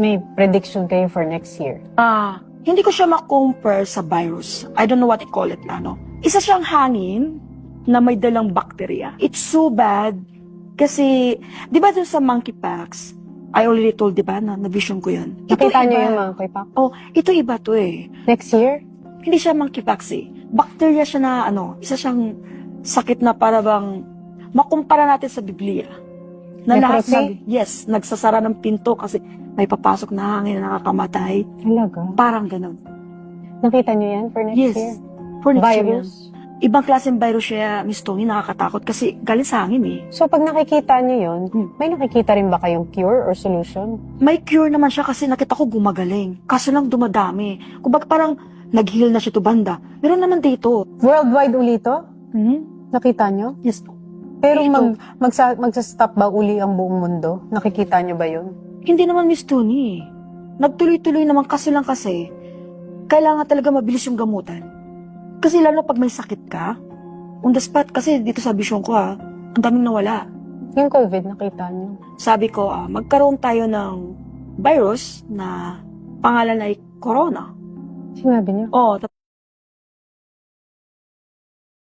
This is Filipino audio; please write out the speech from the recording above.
may prediction kayo for next year? Hindi ko siya ma-compare sa virus. I don't know what you call it na, no? Isa siyang hangin na may dalang bakterya. It's so bad kasi, di ba dun sa monkeypox, I already told, di ba, na vision ko yun. Nakita niyo yung mga kaipak? Oh, ito iba to eh. Next year? Hindi siya monkeypox eh. Bakterya siya na isa siyang sakit na para bang makumpara natin sa Biblia. Na lahat Leprosy? nagsasara ng pinto kasi may papasok na hangin na nakakamatay. Talaga? Parang ganun. Nakita niyo yan for next year? Yes. For next year yan. Virus? Ibang klaseng virus siya, Miss Tony, nakakatakot kasi galing sa hangin eh. So, pag nakikita niyo yun, may nakikita rin ba kayong cure or solution? May cure naman siya kasi nakita ko gumagaling. Kaso lang dumadami. Kumbaga parang nag-heal na siya to banda. Meron naman dito. Worldwide uli to? Nakita niyo? Yes po. Pero Dito. magsa-stop ba uli ang buong mundo? Nakikita niyo ba yun? Hindi naman, Miss Tony. Nagtuloy-tuloy naman kasi kailangan talaga mabilis yung gamutan. Kasi lalo pag may sakit ka, on the spot, kasi dito sa vision ko ang daming nawala. Yung COVID, nakita niyo? Sabi ko, magkaroon tayo ng virus na pangalan ay corona. Sinabi niyo? Oh,